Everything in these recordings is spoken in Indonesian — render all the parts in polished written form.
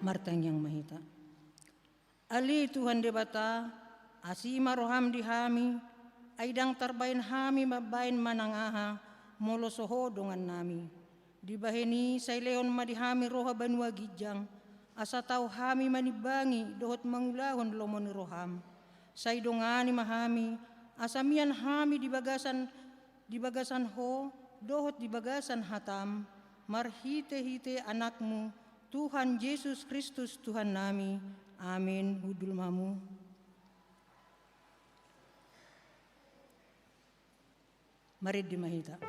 martang yang mahita. Ali Tuhan debata, asima roham di hami, aidang tarbain hami mabain manangaha, molo soho dongan nami. Dibaheni say leon madihami roha banua gijang, asa tau hami manibangi dohot mangulahon lomoni roham. Say dongani mahami, asamian hami di bagasan ho, dohot di bagasan hatam, marhite-hite anakmu, Tuhan Yesus Kristus Tuhan nami. Amin. Hudul mamu. Mari dimahita.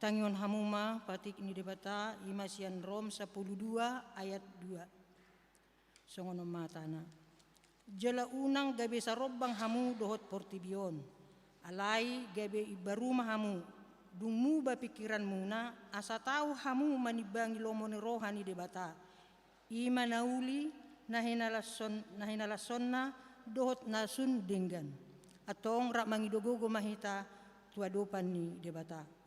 Tangion hamuma patik ini debata imasian Rom 12 ayat 2. Songono matana. Jala unang gabe sarobang hamu dohot portibion. Alai gabe ibaruma hamu. Dungmu ba pikiran muna asa tahu hamu manibangi lomone rohani debata. Ima nauli nahinalasonna dohot nasun denggan. Atong rak mangidogogo mahita tuadopan ni debata.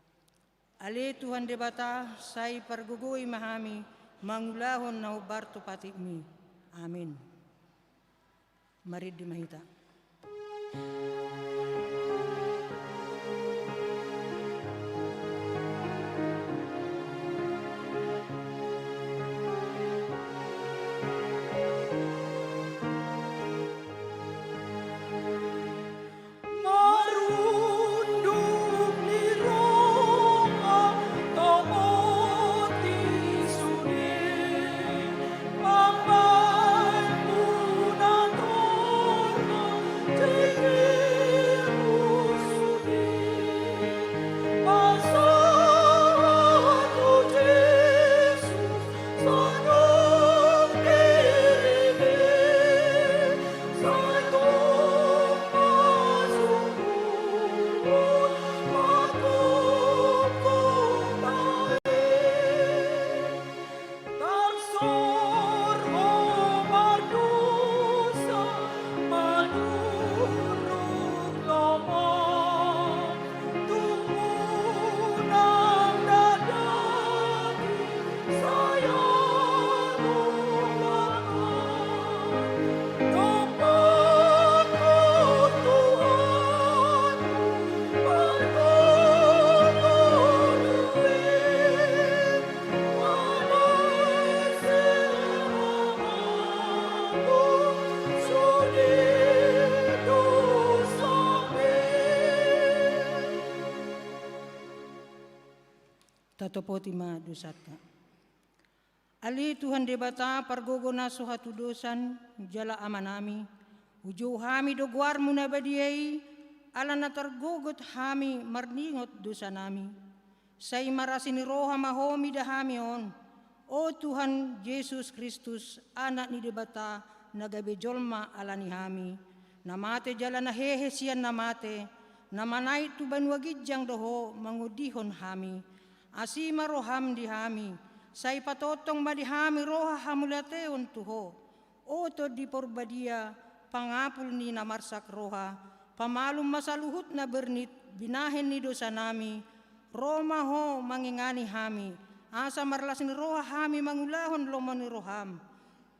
Ale Tuhan debata, say pargugoi mahami, mangulahon na ubarto patikmi. Amin. Marid di mahita. Tatopoti ma dusata. Ali Tuhan debata pargogona suhatu dosan jala amanami. Ujo hami dogwar muna badiai ala na targogot hami marningot dosa nami. Say marasini roha mahomi dahami on. O Tuhan Yesus Kristus anak ni debata nagabejolma ala ni hami. Namate jala na hehe siyan namate. Namanay tuban wagidjang doho mangudihon hami. Asima roham di hami. Say patotong madihami roha hamulateon tuho. O to di porbadia pangapul ni namarsak roha. Pamalum masaluhut na bernit binahin ni dosa nami. Roma ho mangingani hami. Asa marlas ni roha hami mangulahon lomo ni roham.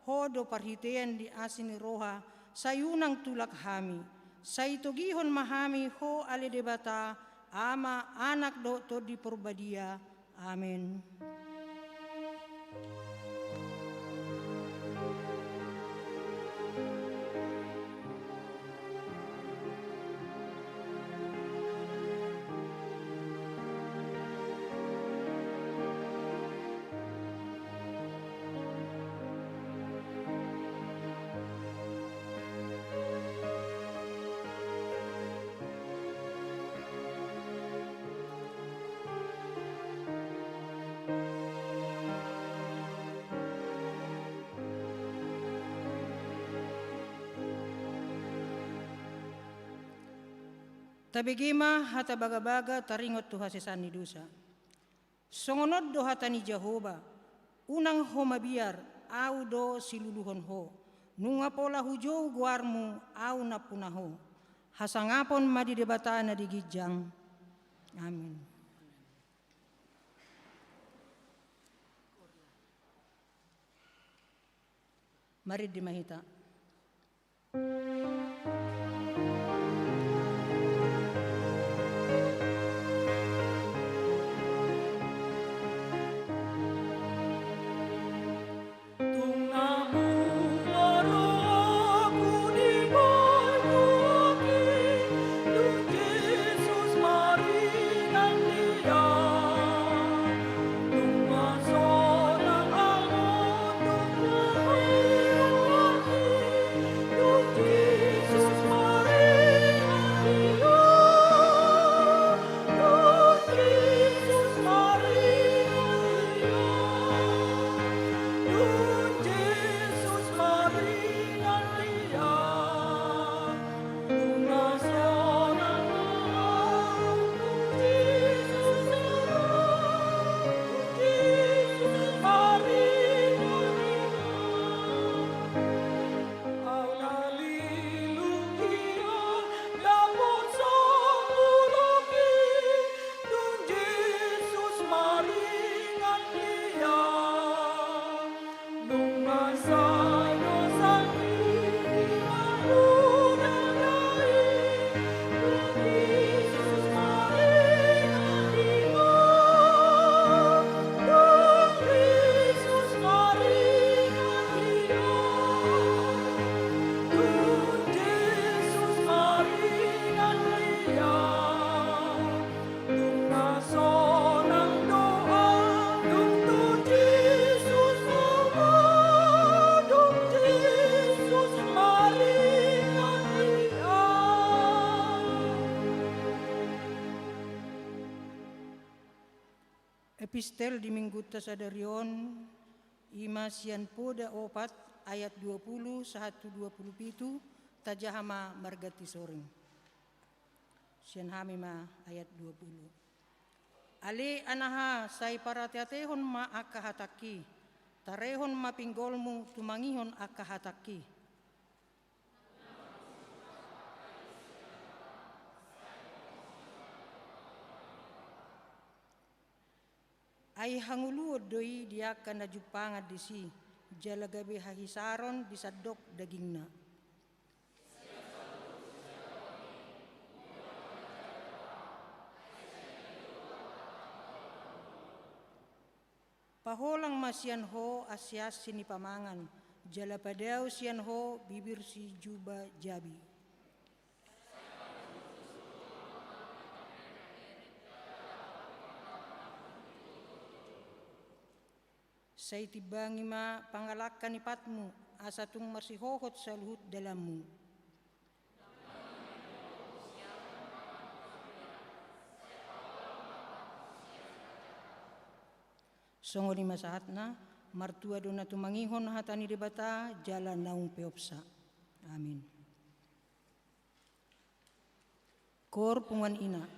Hodo parhitean di asin ni roha sayunang tulak hami. Say tugihon mahami ho ale debata ama anak do to di porbadia. Amen. Tabigima hata baga-baga taringot tu hasisan ni dusa. Songonod do hata ni Jehova, unang ho mabiar, au do siluluhon ho. Nunga pola hujo guarmu, au na punaho. Hasangapon madidebata na digijang. Amin. Mari dimahita. Epistel di Mingguta Sadarion, Ima sian poda opat ayat 20 sahatu 27 tajahama margati soring. Sian hamima ayat 20. Ali anaha say paratiatehon ma akahataki, tarehon mapinggolmu tumangihon akahataki. Ay hanguluod doi dia kana jupanga disi jalagabe hahisaron disadok dagingna. Paholang masian ho asyas sini pamangan jalapadaw sian ho bibir si juba jabi. Say tibangi ma pangalakan ipatmu, asa tung marsihohot sa luhut dalammu. Songo di masahat na, martua do na tumangihon hatani debata, jalan naung peopsa. Amin. Kor pungan ina.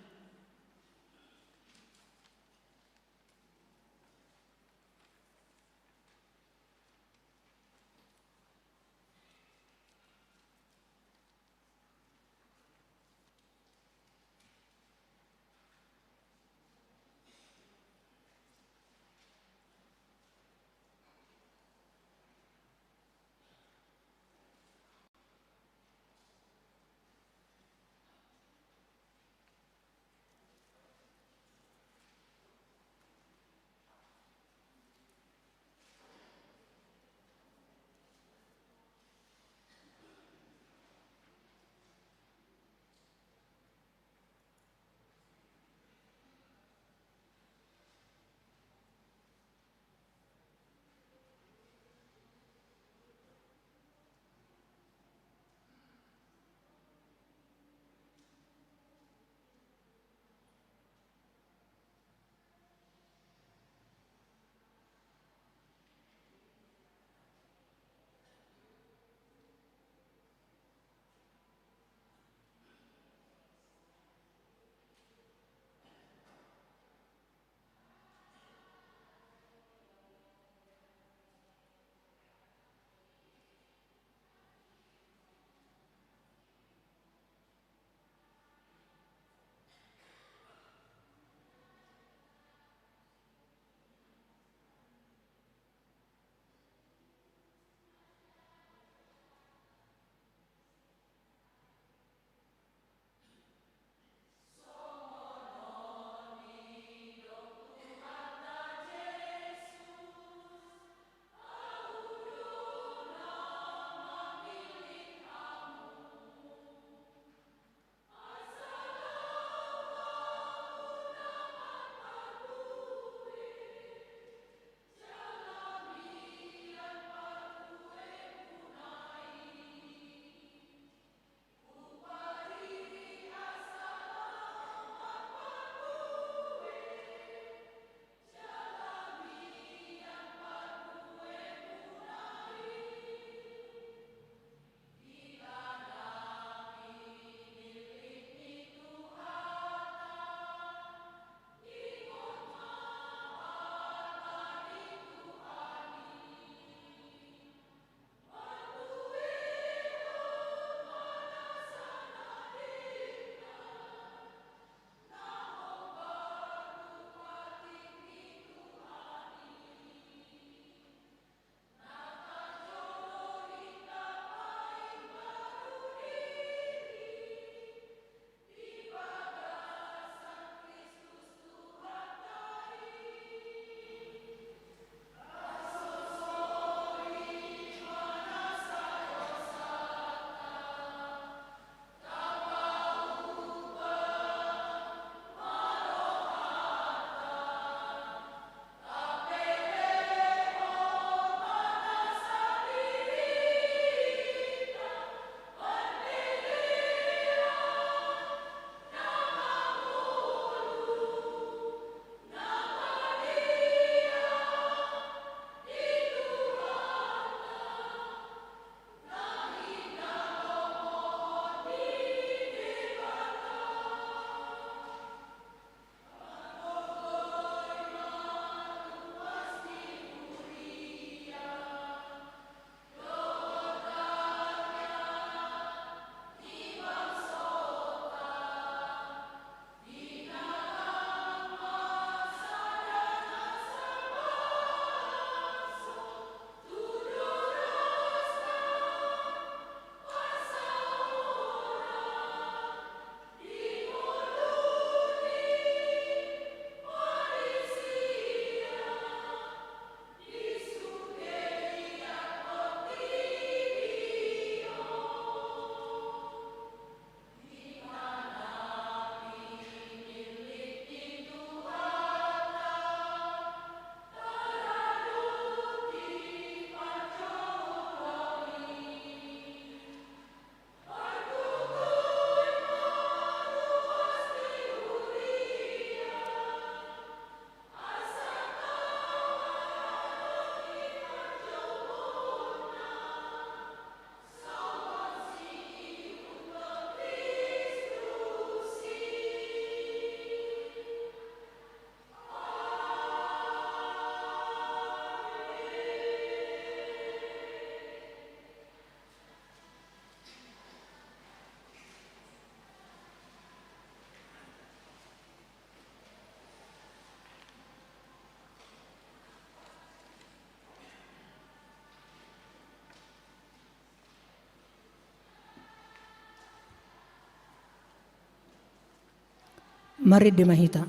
Mari demahita.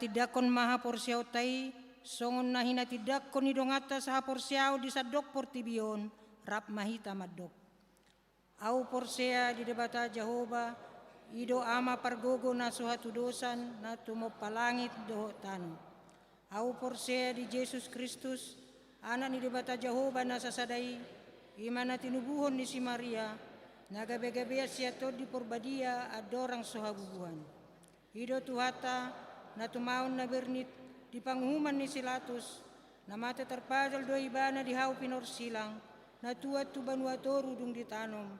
Tidakon maha porsiaw tay songon na hina tidakon idongata sa porsiaw di sadok portibion rap mahita madok. Au porsea di debata Jehova ido ama pargogo na suhatu dosan na tumopalangit doho tano. Au porsea di Yesus Kristus anak ni debata Jehova na sasadai imana tinubuhon ni si Maria nagabe-gabe siya to di porbadia adorang sohabubuhan. Ido tuhata na tumaon na bernit di panghuman ni Silatus na mata terpadal do ibana di hau pinor silang na tuat tu banua toru dung ditanom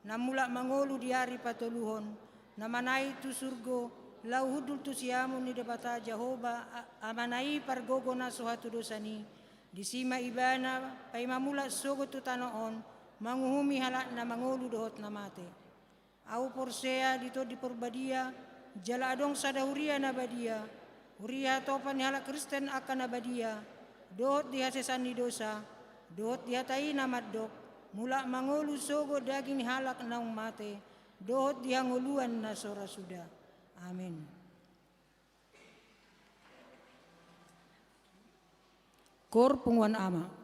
na mula mangolu di hari patuluhon na manai tu surgo lau hudul tu siamun ni debata Jehova amanai pargogo na suhatu dosani di sima ibana pay mamula sogo tu tanoon manguhumi halak na mangolu dohot na mate. Au porsea dito di porbadia jala adong sadahuria na badia huria topan hala Kristen akan na badia dohot dihasesan ni dosa dohot dihatai na maddok mula mangolu sogo daging halak naung mate dohot dihanguluan na sora suda. Amin. Kor punguan ama.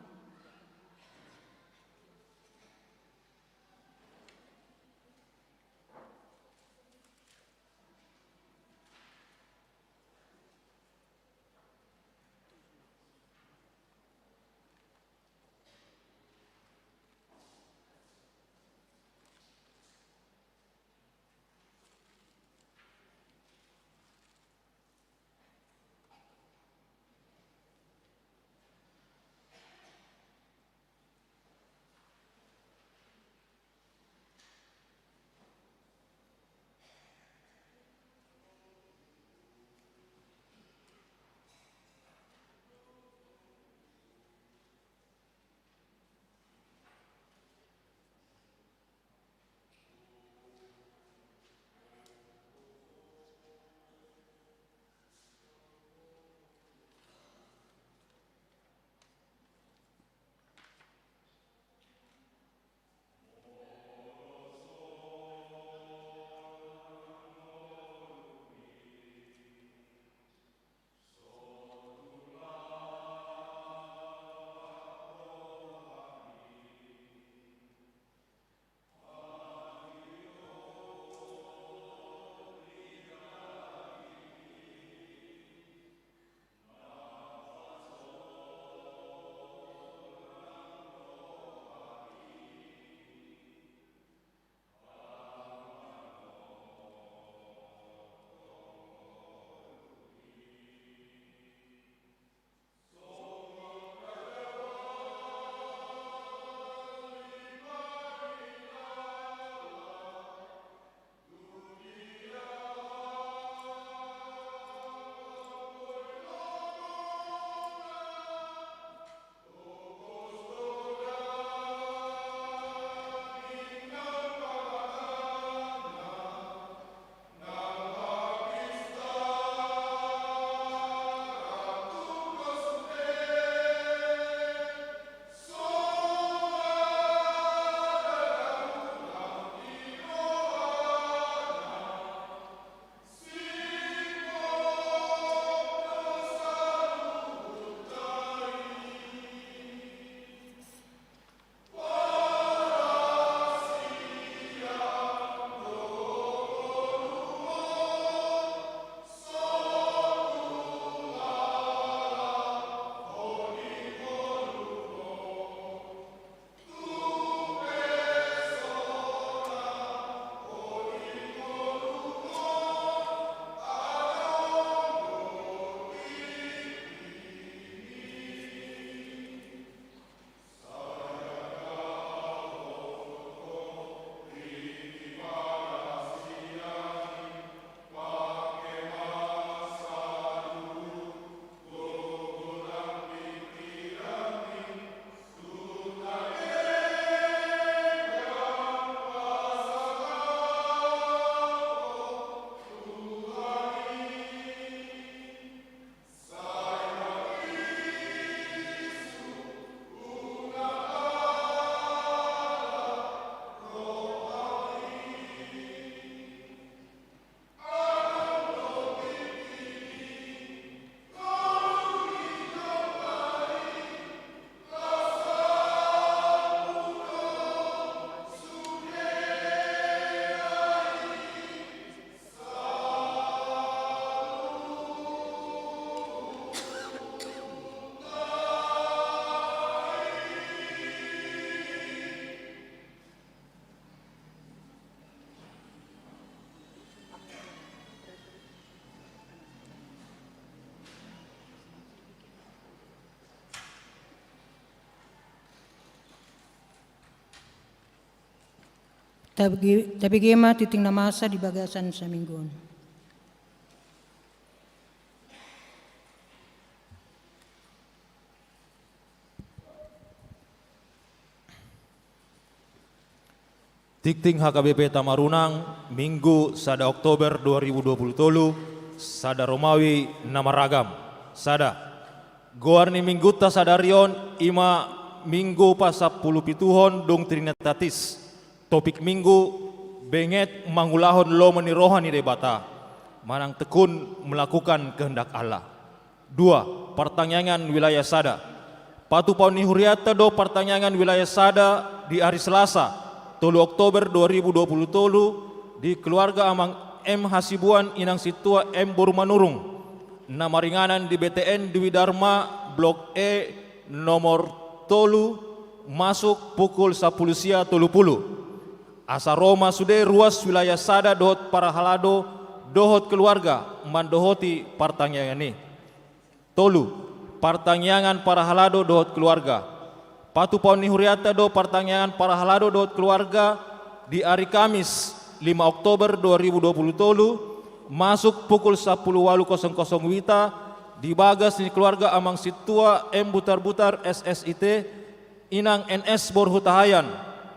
Tapi gema titing na masa di bagasan sa minggon. Tikting HKBP Tamarunang, Minggu sada Oktober 2020, sada Romawi Namaragam, sada. Goarni Mingguta sadarion ima Minggu pasa 10 pituhon dong Trinitatis. Topik Minggu, benget mangulahon lo menirohani debata, manang tekun melakukan kehendak Allah. 2. Pertanyaan wilayah sada. Patu pauni huriata do pertanyaan wilayah sada di hari Selasa, 3 Oktober 2020 di keluarga Amang M. Hasibuan Inang Situa M. Borumanurung. Nama ringanan di BTN Dwi Dharma Blok E nomor tolu masuk pukul 10 sia 30. Asa Roma sude ruas wilayah sada dohot para halado dohot keluarga mandohoti pertanyaan ini. Tolu pertanyaan para halado dohot keluarga. Patu pauni huriata do pertanyaan para halado dohot keluarga di hari Kamis 5 Oktober 2020 masuk pukul 10.00 wita di bagas di keluarga Amang Situa M. Butar-Butar SSIT Inang NS Borhutahayan.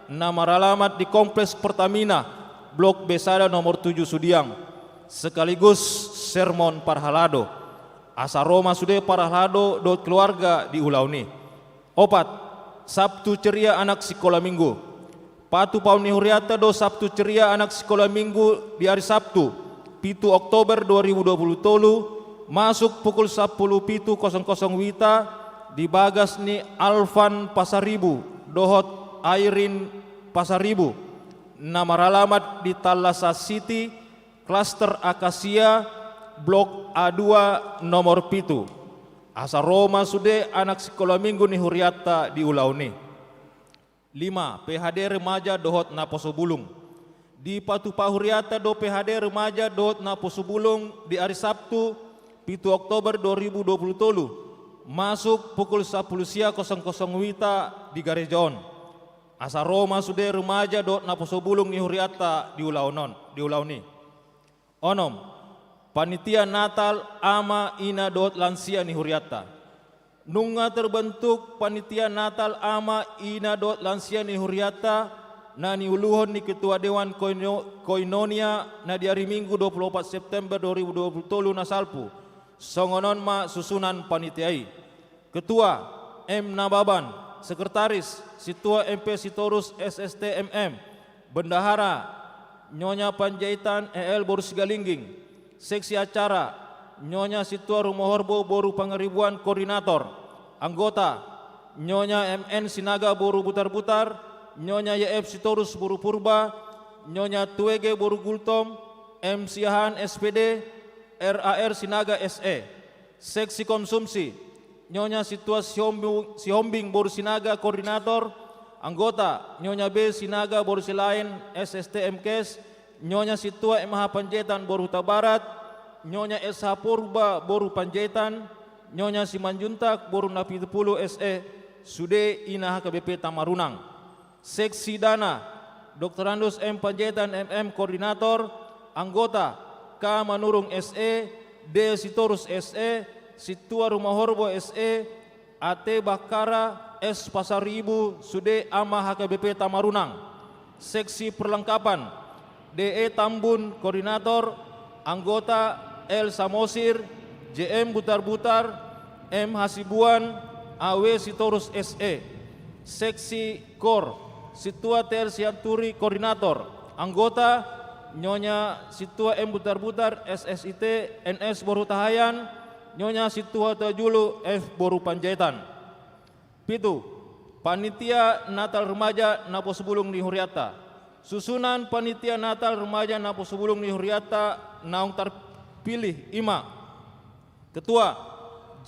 Nama alamat di Kompleks Pertamina Blok B Sada nomor 7 Sudiang. Sekaligus sermon para halado. Asa Roma sude para halado dohot keluarga di Ulauni. 4. Sabtu ceria anak sekolah minggu. Patu pauni huriata do Sabtu ceria anak sekolah minggu di hari Sabtu 7 Oktober 2020 masuk pukul 10.00 wita di bagas ni Alvan Pasaribu dohot Airin Pasaribu. Nama alamat di Talasa City Klaster Akasia Blok A2 nomor 7. Asa Roma sude anak sekolah minggu ni huriata di Ulauni. 5. PHD remaja dohot Naposobulung. Di Patu Pahuriata do PHD remaja dohot Naposobulung di hari Sabtu 7 Oktober 2020 masuk pukul 10 sia 00 wita di Garejon. Asa Roma sude remaja dohot Naposobulung ni huriata di Ulauni. 6. Panitia Natal ama ina dohot lansia ni huriata. Nunga terbentuk panitia Natal ama ina dohot lansia ni huriata na niuluhon ni Ketua Dewan Koinonia na di hari Minggu 24 September 2020 na salpu. Songonon ma susunan panitiai. Ketua M. Nababan, Sekretaris Situa MP Sitorus SSTMM, Bendahara Nyonya Panjaitan EL Borus Galingging. Seksi acara Nyonya Situa Rumohorbo Boru Pangeribuan Koordinator. Anggota Nyonya MN Sinaga Boru Butar-Butar, Nyonya YF Sitorus Boru Purba, Nyonya Tuege Boru Gultom, M. Siahan SPD, RAR Sinaga SE. Seksi konsumsi Nyonya Situa Sihombing Boru Sinaga Koordinator. Anggota Nyonya B. Sinaga Boru Silain SSTMKes, Nyonya Situa MH Panjaitan Boru Huta Barat, Nyonya SH Purba Boru Panjaitan, Nyonya Simanjuntak Boru Napi 10 SE Sude Ina HKBP Tamarunang. Seksi Dana Dr. Andus M. Panjaitan MM Koordinator. Anggota K. Manurung SE, D. Sitorus SE, Situa Rumah Horbo SE, AT Bakara S. Pasaribu Sude Ama HKBP Tamarunang. Seksi Perlengkapan DE Tambun Koordinator. Anggota L. Samosir, JM Butar-Butar, M. Hasibuan, AW Sitorus SE. Seksi Kor Situa TR Sianturi Koordinator. Anggota Nyonya Situa M. Butar-Butar SSIT NS Boru Tahayan, Nyonya Situa Tajulu F. Boru Panjaitan. 7. Panitia Natal Remaja Naposobulung ni huriata. Susunan Panitia Natal Remaja Naposobulung ni huriata naung terpilih 5. Ketua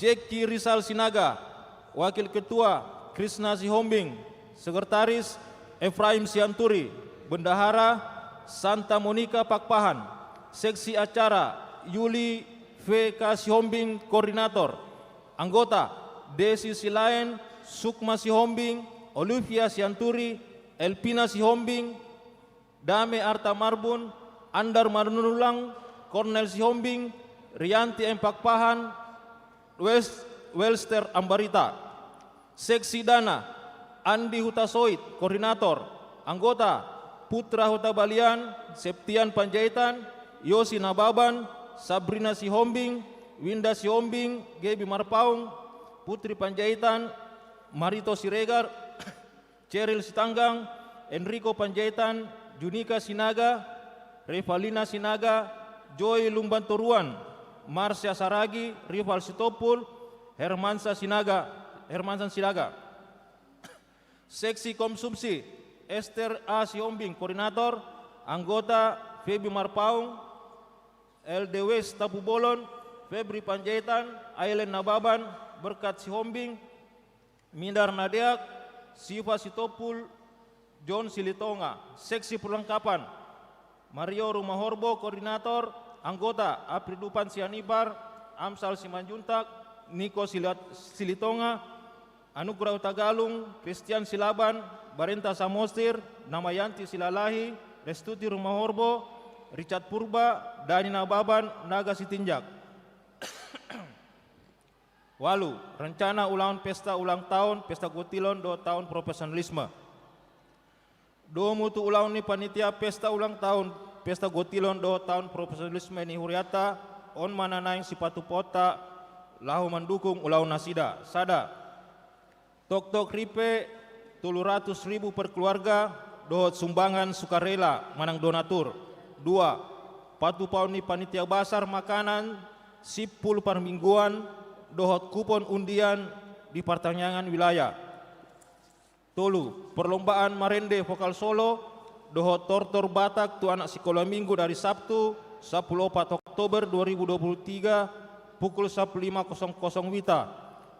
Jeki Rizal Sinaga. Wakil Ketua Krisna Sihombing. Sekretaris Efraim Sianturi. Bendahara Santa Monica Pakpahan. Seksi acara Yuli V.K. Sihombing Koordinator. Anggota Desi Silain, Sukma Sihombing, Olivia Sianturi, Elpina Sihombing, Dame Arta Marbun, Andar Manunulang, Cornel Sihombing, Rianti Empakpahan, Welster Ambarita. Seksi Dana, Andi Hutasoit, Koordinator. Anggota, Putra Hutabalian, Septian Panjaitan, Yosi Nababan, Sabrina Sihombing, Winda Sihombing, Gebi Marpaung, Putri Panjaitan, Marito Siregar, Cheryl Sitanggang, Enrico Panjaitan, Junika Sinaga, Revalina Sinaga, Joy Lumbantoruan, Marsha Saragi, Rival Sitopul, Hermansa Sinaga. Seksi Konsumsi, Esther A. Sihombing, Koordinator. Anggota, Febi Marpaung, LD West Tapu Bolon, Febri Panjaitan, Ailen Nababan, Berkat Sihombing, Mindar Nadeak, Siva Sitopul, John Silitonga. Seksi Perlengkapan, Mario Rumahorbo, Koordinator. Anggota, Apridupan Sianipar, Amsal Simanjuntak, Niko Silitonga, Anugrah Tagalung, Christian Silaban, Barenta Samostir, Namayanti Silalahi, Restuti Rumahorbo, Richard Purba, Dani Nababan, Naga Sitinjak. Walu, rencana pesta ulang tahun Pesta Gotilon 2 tahun profesionalisme. Do mutu ulang ni panitia pesta ulang tahun Pesta Gotilon 2 tahun profesionalisme ni Huriata on mananaing sipatu pota lahu mendukung ulau nasida. Sada, tok ripe 700.000 per keluarga dohot sumbangan sukarela manang donatur. 2. Patu paun ni panitia basar makanan 10 per mingguan dohot kupon undian di pertanyaan wilayah. 3. Perlombaan Marende Vokal Solo dohot tortor Batak tu anak sekolah minggu dari Sabtu 14 Oktober 2023 pukul 15.00 Wita.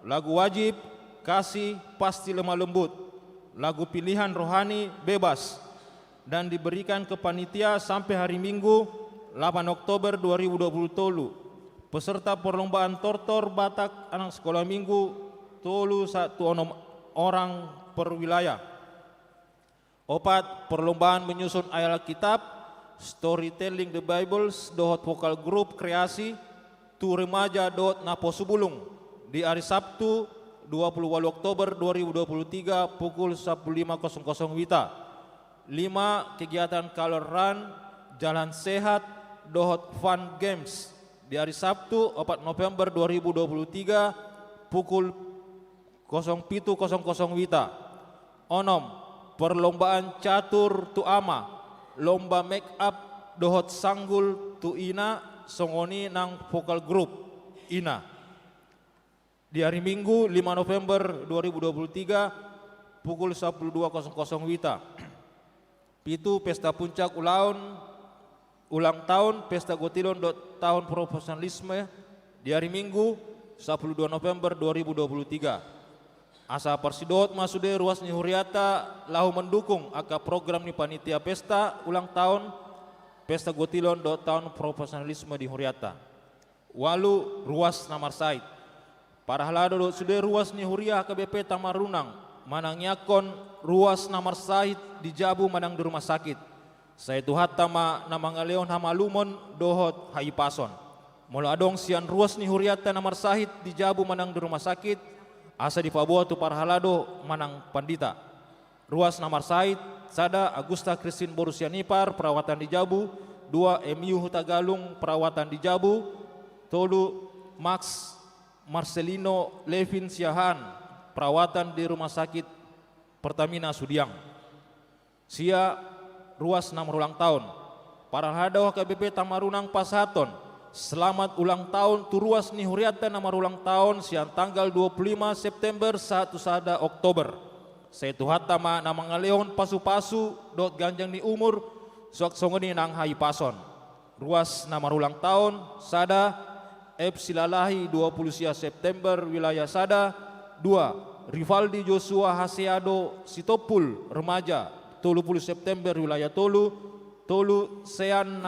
Lagu wajib, kasih, pasti lemah lembut. Lagu pilihan rohani, bebas. Dan diberikan ke panitia sampai hari Minggu 8 Oktober 2020. Peserta perlombaan tortor Batak anak sekolah minggu tolu 1 orang per wilayah. 4. Perlombaan menyusun ayat Alkitab, storytelling the Bibles dohot vokal grup kreasi tu remaja dohot napo subulung di hari Sabtu 28 Oktober 2023 pukul 15.00 Wita. 5. Kegiatan color run, jalan sehat, dohot fun games di hari Sabtu 4 November 2023 pukul 07.00 Wita. 6. Perlombaan catur tu ama, lomba make up dohot sanggul tu ina songoni nang vokal group ina. Di hari Minggu 5 November 2023 pukul 12.00 Wita. 7. Pesta puncak ulang tahun Pesta Gotilon tahun profesionalisme di hari Minggu 12 November 2023. Asa Persidot Masude ruas ni Huriata lahu mendukung aka program ni panitia pesta ulang tahun Pesta Gotilon tahun profesionalisme di Huriata. Walu ruas Namar Said. Para halado sude ruas ni Huria KBP Tamarunang manang yakon ruas Namar Said di Jabu manang di rumah sakit. Saya tuhat tama namangaleon hamalumon dohot hayi pason. Mula adong sian ruas ni Huriata Namar Sahid di Jabu manang di rumah sakit. Asa di Pabuah tu parhalado manang pandita. Ruas Namar Sahid, sada Agusta Christine Borusianipar perawatan di Jabu. 2 MU Hutagalung perawatan di Jabu. 3 Max Marcelino Levin Siahan perawatan di rumah sakit Pertamina Sudiang. Sia ruas Namar ulang tahun. Para hadaw KBP Tamarunang Pasaton. Selamat ulang tahun tu ruas ni Huriata Namar ulang tahun siang tanggal 25 September 1 sada Oktober. Saya tuhat tama namang ngaleon pasu-pasu dot ganjang ni umur sok songoni nang hayi pason. Ruas Namar ulang tahun sada F Silalahi 20 September wilayah sada. 2 Rivaldi Joshua Haseado Sitopul remaja 30 September wilayah Tolu. Sean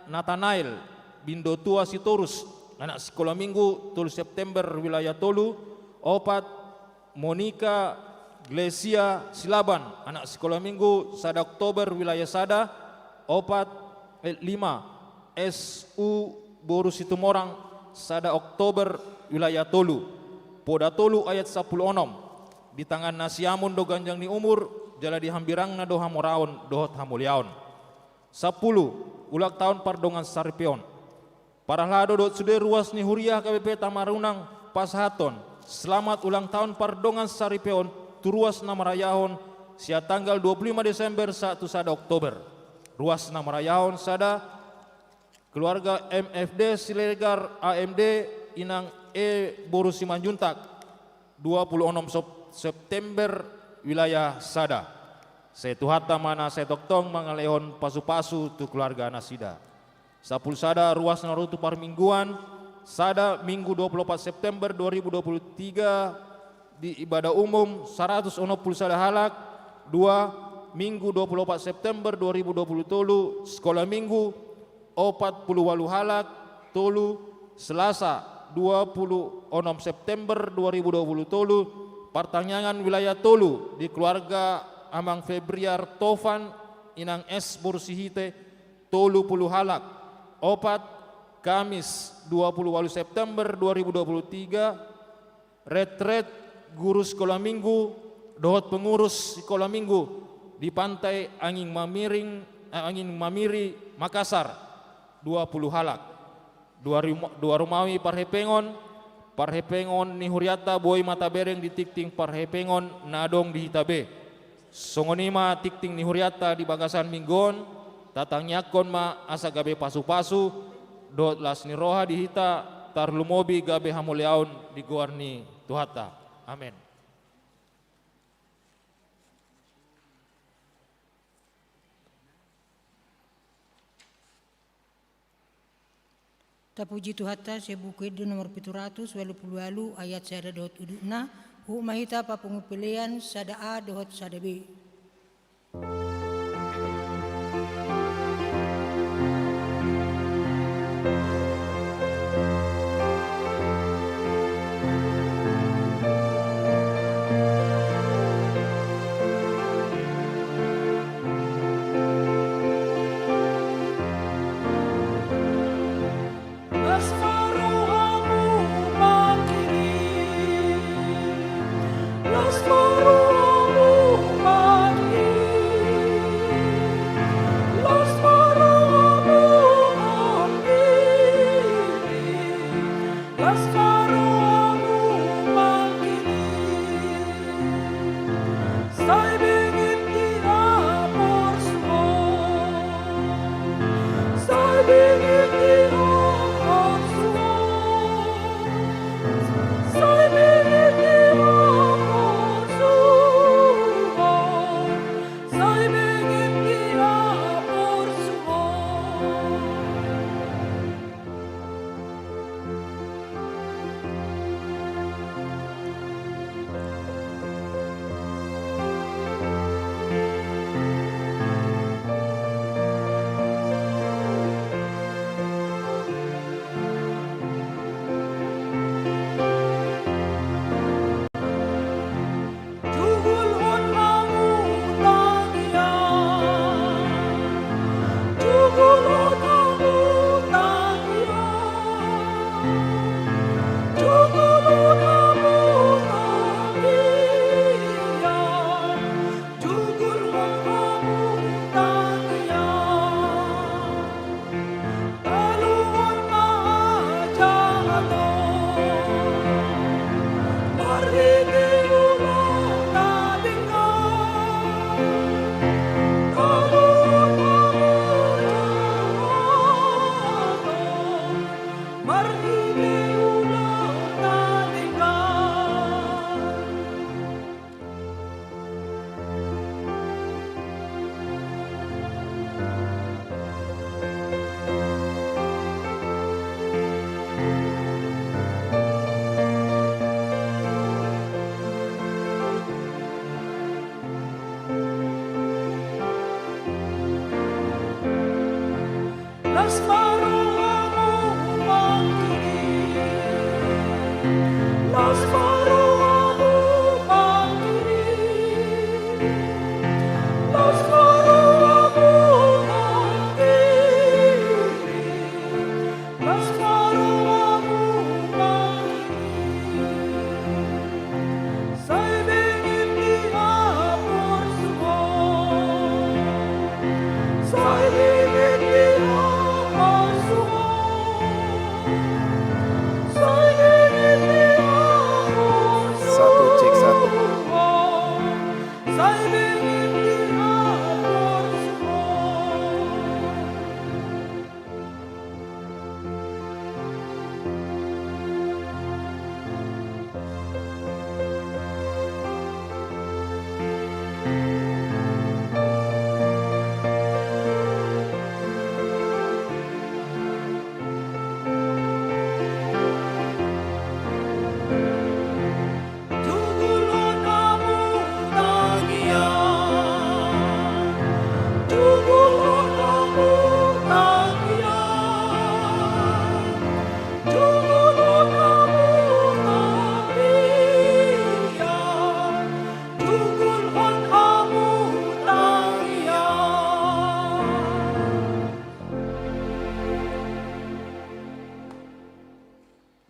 Nathanael Bindo Tua Sitorus anak sekolah minggu 30 September wilayah Tolu. 4 Monica Glesia Silaban anak sekolah minggu sada Oktober wilayah sada. 5 SU Boru Situmorang sada Oktober wilayah Tolu poda Tolu ayat 10 onom di tangan nasiamun do ganjang ni umur jala di hambirang na do hamoraon dohot hamuliaon 10 ulak tahun pardongan saripion para lado dot sude ruas ni huriah KBP Tamarunang Pashaton selamat ulang tahun pardongan saripion turuas namarayahon sia tanggal 25 Desember 1 sada Oktober ruas namarayahon sada keluarga MFD Silegar AMD Inang Boru Simanjuntak 26 September wilayah sada setuhata mana setoktong mangalehon pasu-pasu tu keluarga nasida sapul sada ruas narutu parmingguan sada Minggu 24 September 2023 di ibadah umum 160 sada halak 2 Minggu 24 September 2020 sekolah minggu 40 walu halak tolu Selasa 26 September 2020 tolu pertanyaan wilayah Tolu di keluarga Amang Febriar Tovan Inang S Borsihite tolu puluh halak 4 Kamis 20 walu September 2023 retret guru sekolah minggu dohot pengurus sekolah minggu di pantai Angin Mamiri Makassar 20 halak dua Rumawi Parhepengon ni Huriata Boy Mata Bereng di Tikting Parhepengon Nadong di Hitabe Songonima Tikting ni Huriata di Bagasan Minggon tatang nyakon ma asa gabe pasu-pasu dot las ni roha di Hita tarlumobi gabe hamuliaun di Goarni Tuhata amin. Tapuji Tuhata sebuku edu nomor 700 walu ayat sada dohot udukna hu mahita papungupilian sada A dohot sada B.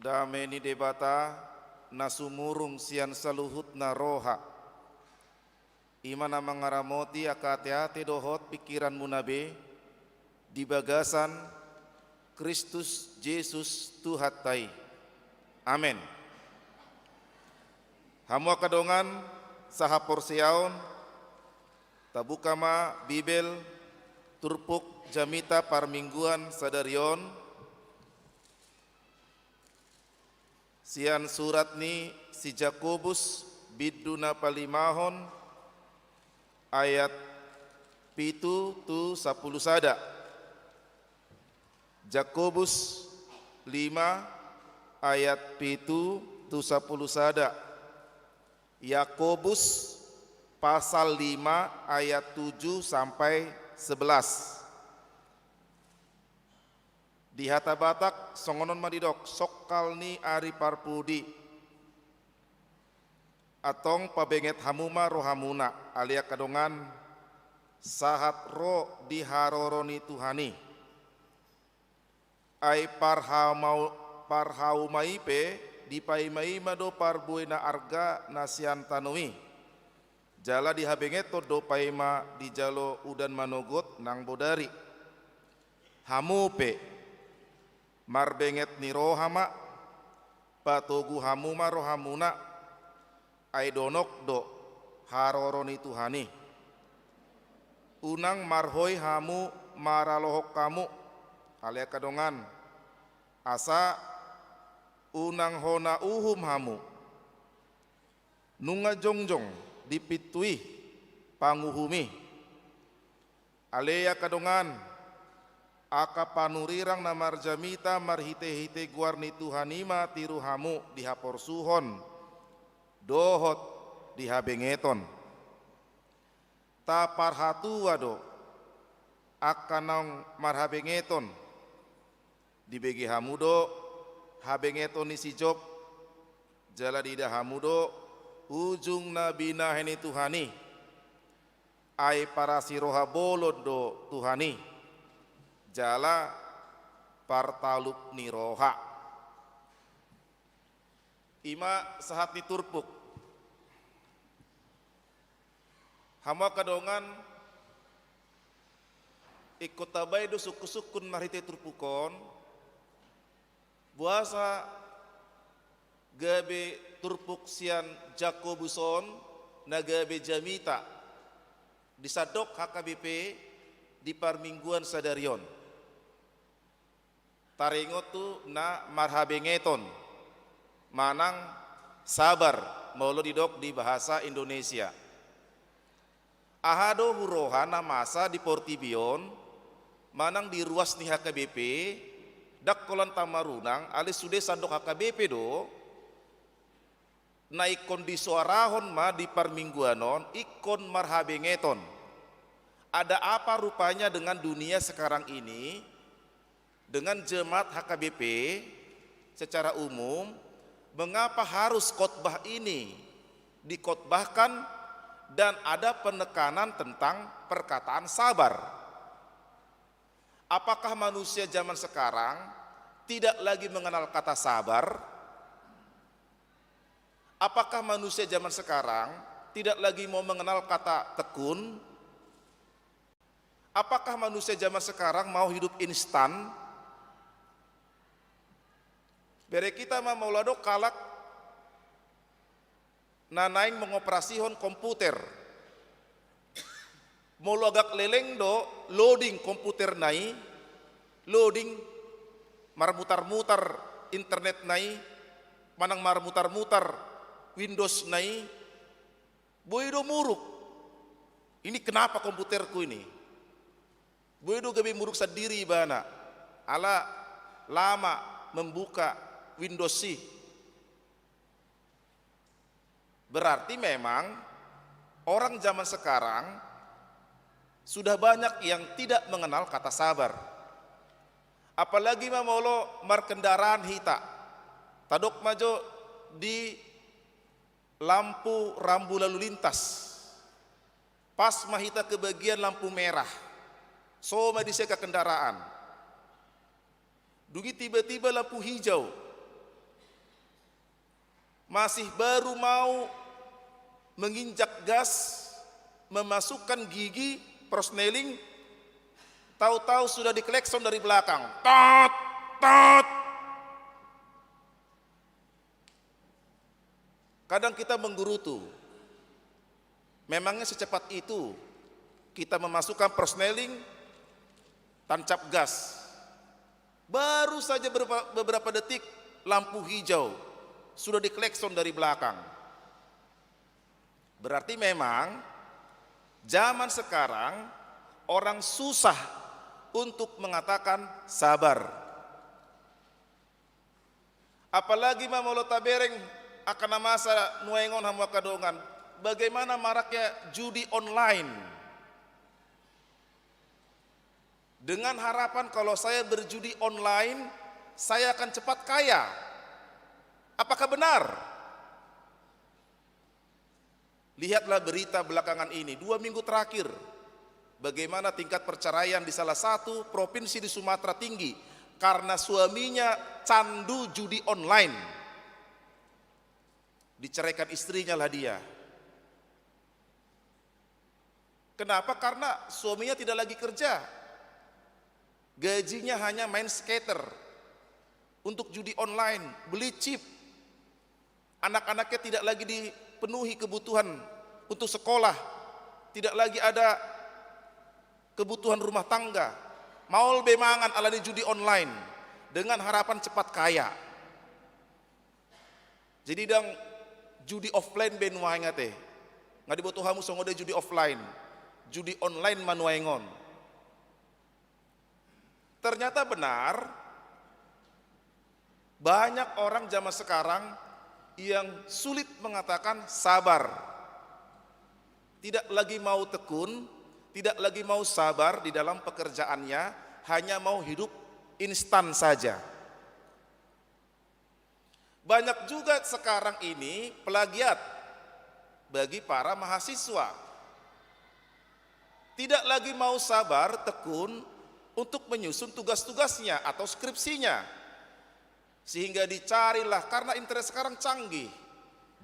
dameni debata nasumurung sian saluhut na roha imana mangaramoti akate-ate dohot pikiran munabe di bagasan Kristus Yesus Tuhatai. Amin. Hamu kadongan saha porsiaon tabukama Bibel turpuk jamita parmingguan sadarion sian surat ni si Jakobus biduna palimahon ayat pitu tu 10 sada. Jakobus 5 ayat pitu tu 10 sada. Yakobus pasal 5 ayat 7 sampai 11. Di hata Batak songonon madidok sokal ni ari parpudi atong pabenget hamuma rohamuna alia kadongan sahat ro di haroroni Tuhani ai parhaumaipe di paimaima do parbuena arga nasian tanui jala di habengeto do paima di jalo udan manogot nang bodari hamupe marbenget ni rohama patogu hamuma rohamuna ai donok do haroroni Tuhani unang marhoi hamu maralohok kamu alia kadongan asa unang hona uhum hamu nunga jongjong dipitui panguhumi alia kadongan aka panurirang na marjamita marhite-hite guarni Tuhanima tiru hamu dihapor suhon dohot dihabengeton ta parhatu wado akanang marhabengeton dibegi hamudo habengeton isi job jala dida hamudo ujung nabina heni Tuhani ai para siroha bolod do Tuhani jala partalup niroha ima sahat diturpuk hama kadongan ikut tabai do suku-sukun marite turpukon buasa gabe turpuk sian Jakobuson na gabe jamita disadok HKBP di parmingguan sadarion taringot tu na marhabengeton manang sabar maulo didok di bahasa Indonesia ahado huroha na masa di Portibion manang di ruas ni HKBP dak kolan tamarunang alis sude sandok HKBP do na ikon di suarahon ma di parmingguanon ikon marhabengeton ada apa rupanya dengan dunia sekarang ini dengan jemaat HKBP secara umum mengapa harus khotbah ini dikhotbahkan dan ada penekanan tentang perkataan sabar. Apakah manusia zaman sekarang tidak lagi mengenal kata sabar? Apakah manusia zaman sekarang tidak lagi mau mengenal kata tekun? Apakah manusia zaman sekarang mau hidup instan? Bere kita mau ladok kalak nanaing mengoperasihon komputer mau agak leleng do loading komputer nai loading marmutar-mutar internet nai manang marmutar-mutar Windows nai boido muruk ini kenapa komputerku ini boido gabi muruk sendiri bana ala lama membuka Windows sih berarti memang orang zaman sekarang sudah banyak yang tidak mengenal kata sabar apalagi mamolo markendaraan hita tadok majo di lampu rambu lalu lintas pas mahita ke bagian lampu merah soma diseka kendaraan dugi tiba-tiba lampu hijau masih baru mau menginjak gas, memasukkan gigi, persneling, tahu-tahu sudah diklekson dari belakang. Tot, tot. Kadang kita menggerutu. Memangnya secepat itu kita memasukkan persneling, tancap gas. Baru saja beberapa detik lampu hijau sudah diklekson dari belakang. Berarti memang zaman sekarang orang susah untuk mengatakan sabar. Apalagi mamolo tabereng akan masa nuengon hamwa kadongan. Bagaimana maraknya judi online. Dengan harapan kalau saya berjudi online, saya akan cepat kaya. Apakah benar? Lihatlah berita belakangan ini, 2 minggu terakhir. Bagaimana tingkat perceraian di salah satu provinsi di Sumatera tinggi karena suaminya candu judi online. Diceraikan istrinya lah dia. Kenapa? Karena suaminya tidak lagi kerja. Gajinya hanya main skater untuk judi online, beli chip. Anak-anaknya tidak lagi dipenuhi kebutuhan untuk sekolah, tidak lagi ada kebutuhan rumah tangga. Maul bemangan alani judi online dengan harapan cepat kaya. Jadi dang judi offline ben waenga teh. Nggak dibutuhamu songode judi offline. Judi online manuengon. Ternyata benar, banyak orang zaman sekarang yang sulit mengatakan sabar. Tidak lagi mau tekun, tidak lagi mau sabar di dalam pekerjaannya, hanya mau hidup instan saja. Banyak juga sekarang ini plagiat bagi para mahasiswa. Tidak lagi mau sabar, tekun, untuk menyusun tugas-tugasnya atau skripsinya. Sehingga dicarilah, karena internet sekarang canggih.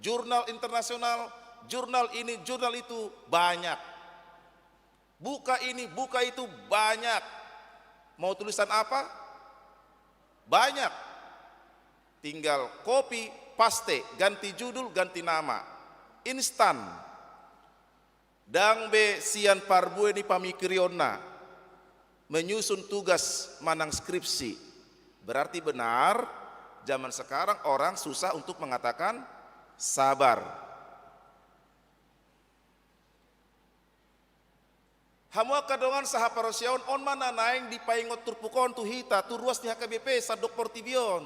Jurnal internasional, jurnal ini, jurnal itu banyak. Buka ini, buka itu banyak. Mau tulisan apa? Banyak. Tinggal copy, paste, ganti judul, ganti nama. Instan. Dang be sian parbue ni pamikirionna. Menyusun tugas manang skripsi. Berarti benar zaman sekarang orang susah untuk mengatakan sabar. Hamua kadongan sahaparosyaon on mana naing di paingot turpukon tu hita tu ruas di HKBP sadok portibion.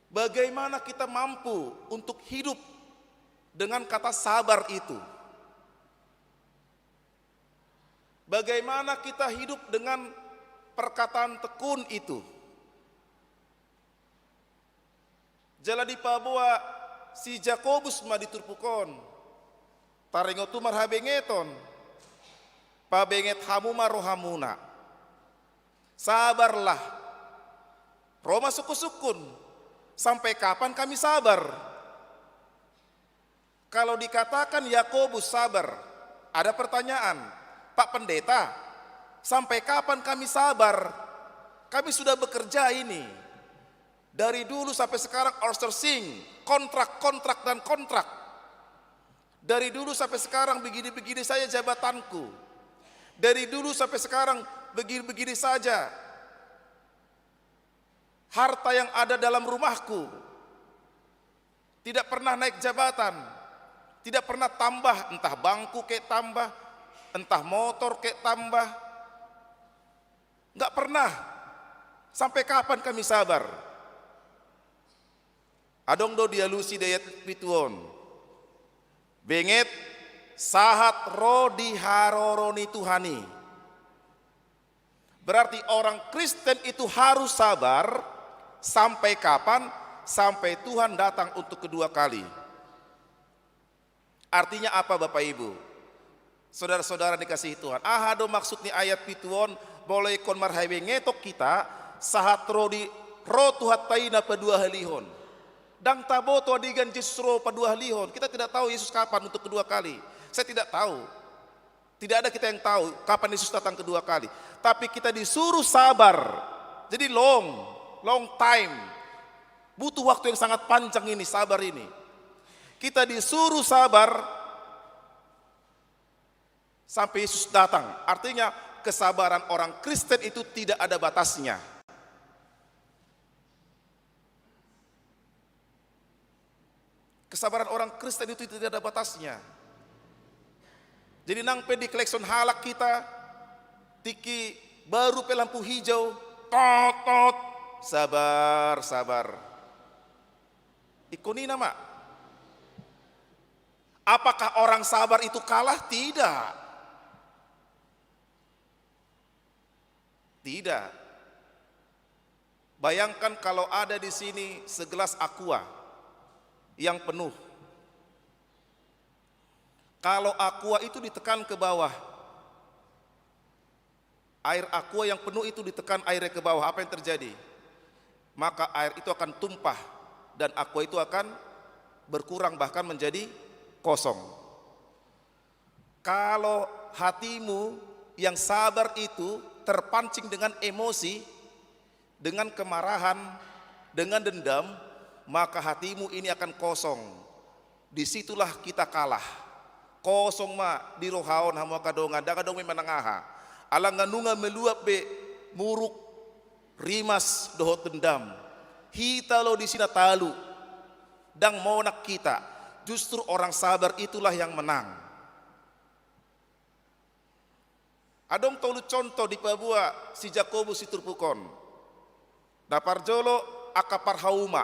Bagaimana kita mampu untuk hidup dengan kata sabar itu? Bagaimana kita hidup dengan perkataan tekun itu? Jala di Papua si Jakobus ma diturpukon. Tarengotu marhabengeton. Pabenget hamu marohamuna. Sabarlah. Roma suku-sukun. Sampai kapan kami sabar? Kalau dikatakan Yakobus sabar, ada pertanyaan. Pak Pendeta, sampai kapan kami sabar? Kami sudah bekerja ini. Dari dulu sampai sekarang outsourcing, kontrak, dan kontrak. Dari dulu sampai sekarang begini-begini saja jabatanku. Dari dulu sampai sekarang begini-begini saja harta yang ada dalam rumahku. Tidak pernah naik jabatan. Tidak pernah tambah, entah bangku kayak tambah, entah motor kayak tambah. Enggak pernah. Sampai kapan kami sabar? Adong do dialusi dayat pituon. Benget sahat ro diharoroni Tuhani. Berarti orang Kristen itu harus sabar sampai kapan? Sampai Tuhan datang untuk kedua kali. Artinya apa Bapak Ibu? Saudara-saudara dikasihi Tuhan. Ahado maksud ni ayat pituon boleh kon marhawe ngetok kita sahat ro di ro tuhatai na padua halihon. Dang taboto adigan Jesro padua halihon. Kita tidak tahu Yesus kapan untuk kedua kali. Saya tidak tahu. Tidak ada kita yang tahu kapan Yesus datang kedua kali. Tapi kita disuruh sabar. Jadi long time. Butuh waktu yang sangat panjang ini, sabar ini. Kita disuruh sabar sampai Yesus datang. Artinya kesabaran orang Kristen itu tidak ada batasnya. Kesabaran orang Kristen itu tidak ada batasnya. Jadi nang pe di klekson halak kita, tiki baru pe lampu hijau, tot, sabar. Ikuni nama. Apakah orang sabar itu kalah? Tidak. Tidak. Bayangkan kalau ada di sini segelas aqua yang penuh. Kalau aqua itu ditekan ke bawah, air aqua yang penuh itu ditekan airnya ke bawah, apa yang terjadi? Maka air itu akan tumpah dan aqua itu akan berkurang bahkan menjadi kosong. Kalau hatimu yang sabar itu terpancing dengan emosi, dengan kemarahan, dengan dendam, maka hatimu ini akan kosong. Disitulah kita kalah. Kosong ma di rohaon hamu kadongan dagadong me manangaha. Alang nganunga meluap be muruk rimas dohot dendam. Hita lo di sina talu. Dang monak kita. Justru orang sabar itulah yang menang. Adong tolu contoh di Papua si Jakobus si Turpukon. Dapar jolo aka parhauma.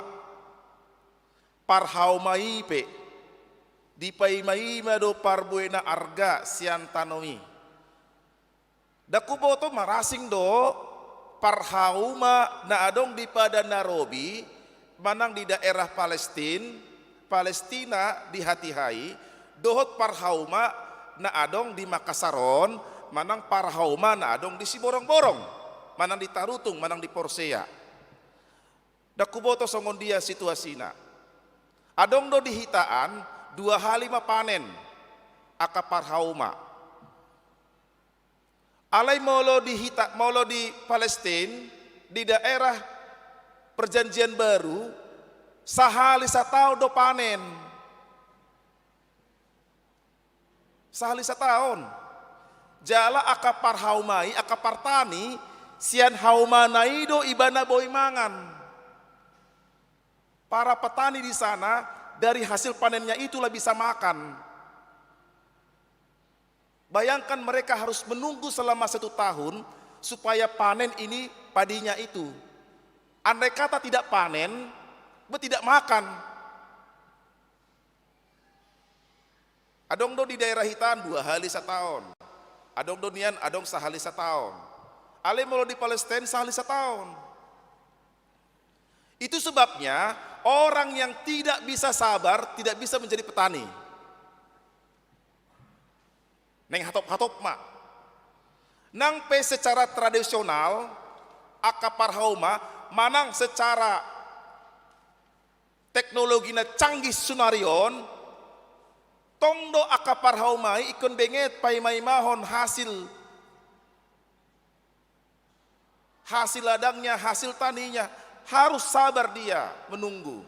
Parhauma ipe. Di paimaima do parbuena arga siantanomi. Dakuboto marasing do parhauma na adong di pada Nairobi manang di daerah Palestina di Hatihai, dohot parhauma na adong di Makassaron, manang parhauma na adong di Siborong-borong, manang di Tarutung, manang di Porsea. Dakuboto songon dia situasina. Adong do di hitaan 2 hari panen aka parhauma. Alai molo di Palestina di daerah perjanjian baru sahali satau do panen. Sahali sataon. Jala aka parhaumai aka partani sian haumanai do ibana boy mangan. Para petani di sana dari hasil panennya itulah bisa makan. Bayangkan mereka harus menunggu selama 1 tahun supaya panen ini padinya itu. Andai kata tidak panen, tidak makan. Adong do di daerah hitan 2 hari setahun. Adong do nian adong sahali setahun. Ale molo di Palestina sahali setahun. Itu sebabnya orang yang tidak bisa sabar tidak bisa menjadi petani. Neng hatop ma. Nang pe secara tradisional aka parhauma manang secara teknologinya canggih sunarion tongdo aka parhaumai ikon benget paimai mahon hasil ladangnya, hasil taninya. Harus sabar dia menunggu.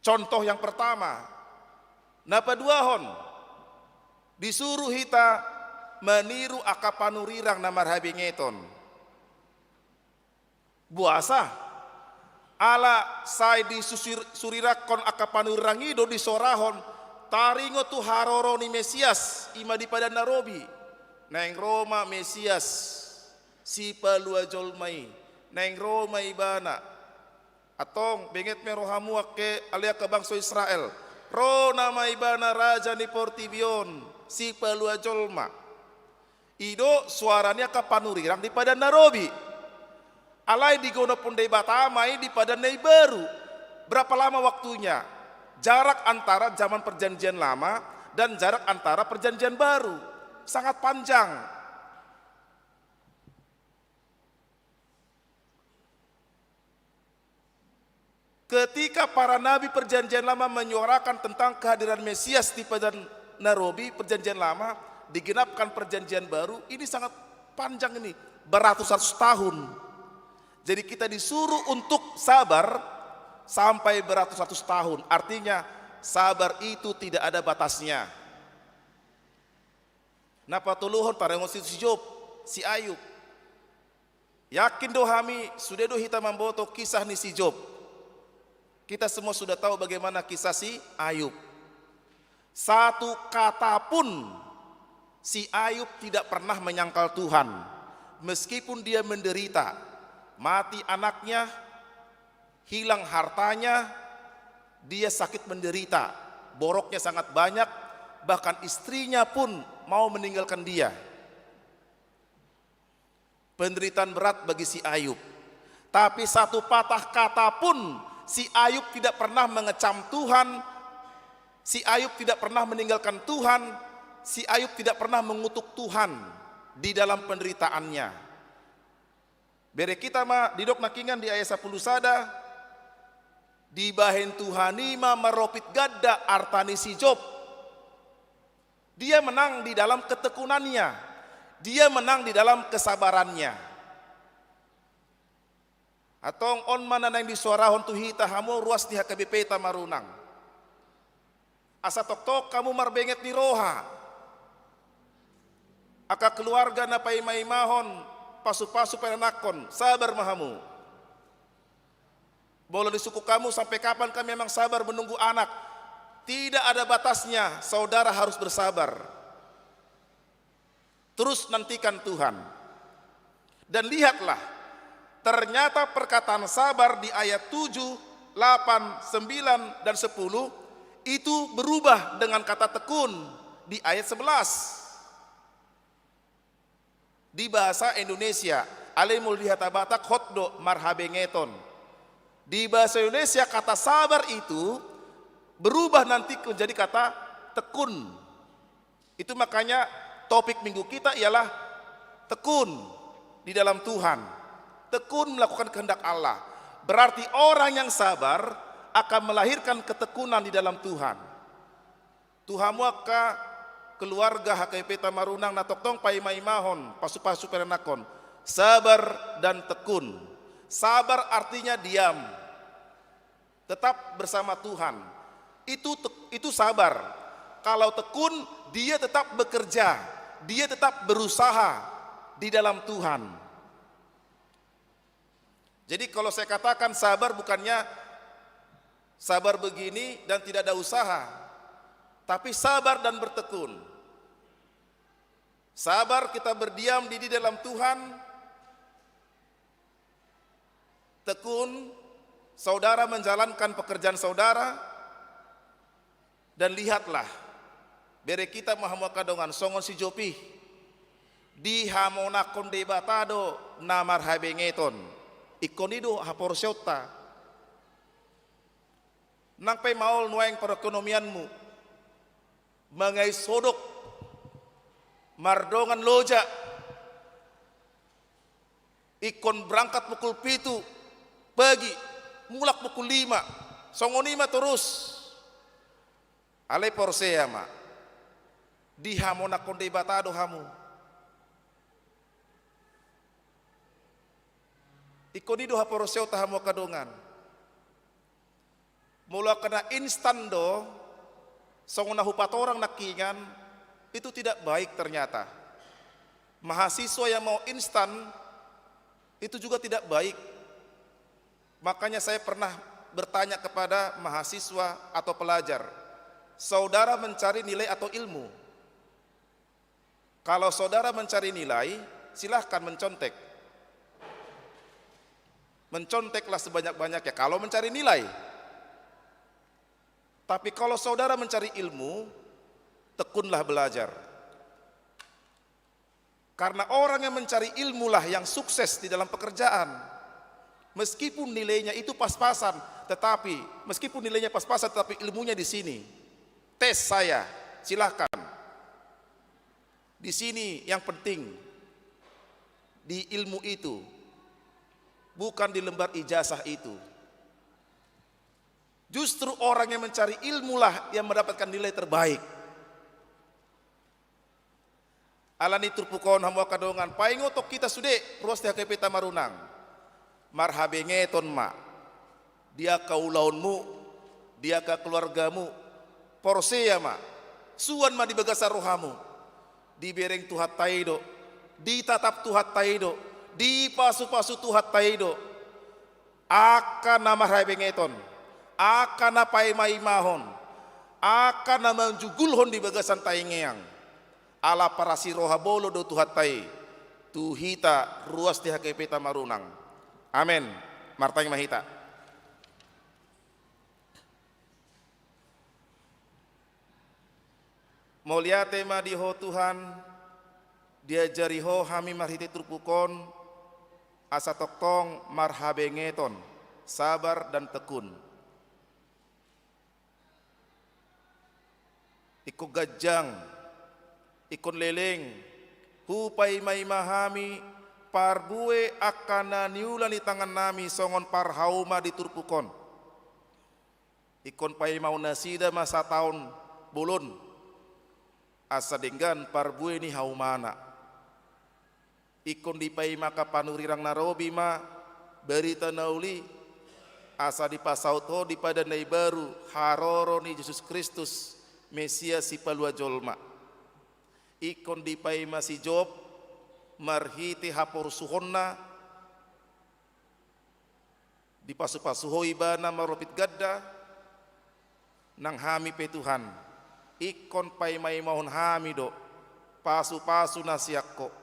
Contoh yang pertama, napa duahon disuruh hita meniru aka panurirang na marhabi ngeton. Buasa ala sai di surirakon aka panurirang ido di sorahon taringo tu haroro ni Mesias ima di pada Nairobi. Neng Roma Mesias si palua jolmai neng Roma ibana atong benget merohamu ke alia ke bangsa Israel ro nama ibana raja ni Portibion si palua jolma ido suaranya ke panurirang di pada Nairobi alai di gono pun batamai di pada baru. Berapa lama waktunya? Jarak antara zaman perjanjian lama dan jarak antara perjanjian baru sangat panjang. Ketika para nabi perjanjian lama menyuarakan tentang kehadiran Mesias di padang Nairobi, perjanjian lama digenapkan perjanjian baru, ini sangat panjang ini, beratus-ratus tahun. Jadi kita disuruh untuk sabar sampai beratus-ratus tahun. Artinya sabar itu tidak ada batasnya. Napa tuluhon pareng si Job, si Ayub. Yakin dohami sudah do kita memboto kisah ni si Job. Kita semua sudah tahu bagaimana kisah si Ayub. Satu kata pun si Ayub tidak pernah menyangkal Tuhan. Meskipun dia menderita, mati anaknya, hilang hartanya, dia sakit menderita, boroknya sangat banyak, bahkan istrinya pun mau meninggalkan dia. Penderitaan berat bagi si Ayub. Tapi satu patah kata pun si Ayub tidak pernah mengecam Tuhan, si Ayub tidak pernah meninggalkan Tuhan, si Ayub tidak pernah mengutuk Tuhan di dalam penderitaannya. Bere kita ma didok nakingan di ayat 10 sada, di bahen Tuhanima meropit gadda artani si Job. Dia menang di dalam ketekunannya, dia menang di dalam kesabarannya. Atong on mana nang disuarahon tuhita hamo ruas di HKBP Tamarunang. Asa tok kamu marbenget di roha. Aka keluarga na paimahon pasu-pasu penanakon sabar mahamu. Boleh di suku kamu sampai kapan kami memang sabar menunggu anak. Tidak ada batasnya, saudara harus bersabar. Terus nantikan Tuhan. Dan lihatlah, ternyata perkataan sabar di ayat 7, 8, 9, dan 10 itu berubah dengan kata tekun di ayat 11. Di bahasa Indonesia, alimul dihatabatak hotdo marhabengeton. Di bahasa Indonesia kata sabar itu berubah nanti menjadi kata tekun. Itu makanya topik minggu kita ialah tekun di dalam Tuhan. Tekun melakukan kehendak Allah. Berarti orang yang sabar akan melahirkan ketekunan di dalam Tuhan. Tuhan muaka keluarga HKP Tamarunang natoktong paimaimahon pasu-pasu perenakon. Sabar dan tekun. Sabar artinya diam. Tetap bersama Tuhan. Itu sabar. Kalau tekun, dia tetap bekerja. Dia tetap berusaha di dalam Tuhan. Jadi kalau saya katakan sabar bukannya sabar begini dan tidak ada usaha, tapi sabar dan bertekun. Sabar kita berdiam di dalam Tuhan, tekun saudara menjalankan pekerjaan saudara, dan lihatlah bere kita mahamwa kadongan songon si Jopi di hamona konde batado namar habengeton. Ikonido haporsyota nang pay maol nueng perekonomianmu mangai sodok mardongan loja ikon berangkat pukul 7 pagi mulak pukul 5 songonima terus ale porsea ma di hamona konde batado hamu ikoni doha poroseo tahamo kadongan. Mula kena instan do, songona hupat orang nakingan, itu tidak baik ternyata. Mahasiswa yang mau instan, itu juga tidak baik. Makanya saya pernah bertanya kepada mahasiswa atau pelajar, saudara mencari nilai atau ilmu? Kalau saudara mencari nilai, silahkan mencontek. Menconteklah sebanyak-banyaknya kalau mencari nilai. Tapi kalau saudara mencari ilmu, tekunlah belajar. Karena orang yang mencari ilmu lah yang sukses di dalam pekerjaan. Meskipun nilainya itu pas-pasan, tetapi meskipun nilainya pas-pasan, tetapi ilmunya di sini. Tes saya, silakan. Di sini yang penting di ilmu itu. Bukan di lembar ijazah itu. Justru orang yang mencari ilmulah yang mendapatkan nilai terbaik. Alani turpukon hamu kadongan paingotok kita sude ruas di HKP Tamarunang. Marhabengeton ma. Dia kaulaunmu, dia ka keluargamu. Porseya ma. Suan ma di bagasa rohamu. Di bereng Tuhat taido, di tatap Tuhat taido, di pasu-pasu Tuhat taido. Akan nama marhabengeton. Akan napai maimahon, akan nama jugulhon di bagasan taingeang. Ala para siroha bolo do Tuhat tai, tuhita ruas di HKP Tamarunang. Amin. Martang mahita. Mulia tema di ho Tuhan, diajari ho hami marhiti turpukon, asa toktong marhabengeton, sabar dan tekun. Ikut gajang, ikut leleng, hupai mai mahami, parbue akana niulan di tangan nami songon parhauma di turpukon. Ikon pai mau nasida masa tahun bulun, asa denggan parbue ni haumana. Ikon di pai maka panurirang narobi ma, berita nauli, asa di pasaut ho di pada nai baru, haroro ni Yesus Kristus, Mesias si palua jolma. Ikon di pai masih job marhiti hapor suhonna di pasu-pasuhoi bana maropit gadda nang hami pe Tuhan. Ikon pai mai mahon hami do pasu-pasu nasiakko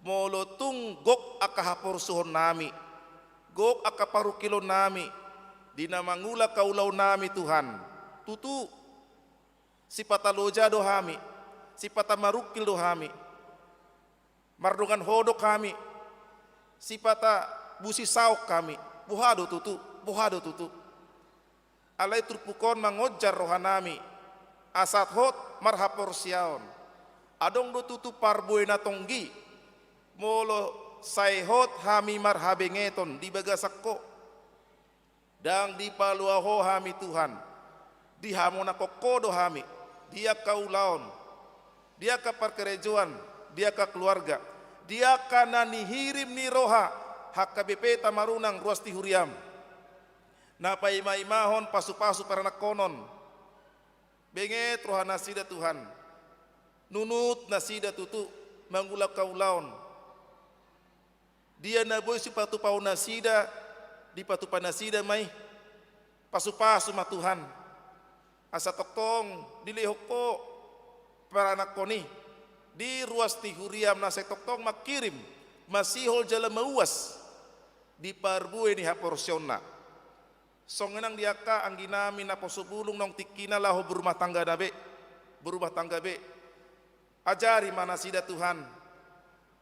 molo tung gok aka hapor suhon nami, gok aka paru kilo nami, dina mangula kaulau nami Tuhan. Tutu sipata loja do hami, sipata marukil do hami, mardungan hodok kami, sipata busi sauk kami, buhado tutu, buhado tutu. Alai turpukon mangojar rohanami, asat hot marhapor siaon, adong do tutu parboy na tonggi, molo say hot hami marhabengeton di bagasakko, dang di paluaho hami Tuhan, di hamona kokodo hami. Dia kaulaon, dia ka perkerejuan, dia ka keluarga, dia kana nihirim ni roha HKBP Tamarunang ruas ti huriam. Napai maimahon pasu-pasu para nakonon. Benget roha nasida Tuhan. Nunut nasida tutu mangula kaulaon. Dia naboy si patu pau nasida di patu panasida mai pasu-pasu ma Tuhan. Asa toktong dilihok po para anak koni di ruas ti huriam na sa toktong makirim masihol jala mauwas di parbue ni haporsyon na songenang diaka ang ginami na posubulong nong tikina laho berumah tangga be ajari mana sida Tuhan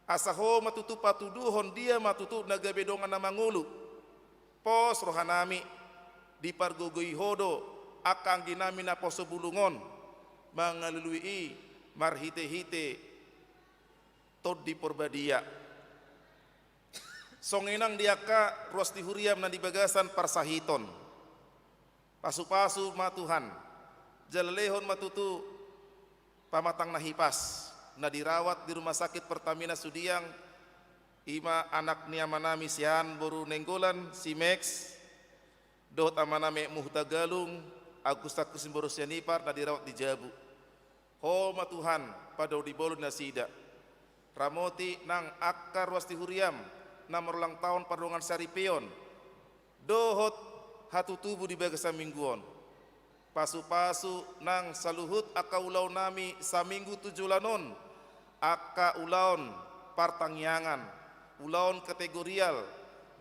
asa ho matutu patuduhon dia matutu nagabedongan na mangulu pos rohanami di pargogoy hodo akang ginami na posubulungon mangalului marhite-hite tod di porbadia songinang diaka ruas di huriam na di bagasan parsahiton pasu-pasu ma Tuhan jalalehon matutu pamatang nahipas na dirawat di rumah sakit Pertamina Sudiang ima anak niya manami sian boru nenggolan si Max dohot amaname muhtagalung Agustus Borusya Nipar na dirawat di Jabu. Homa Tuhan pada di bolu nasida. Ramoti nang akar ruas di huriam na merulang tahun pardongan saripeon. Dohot hatu tubuh di bagasa mingguon. Pasu-pasu nang saluhut aka ulau nami saminggu 7 lanon. Aka ulaon partangyangan, ulaon kategorial.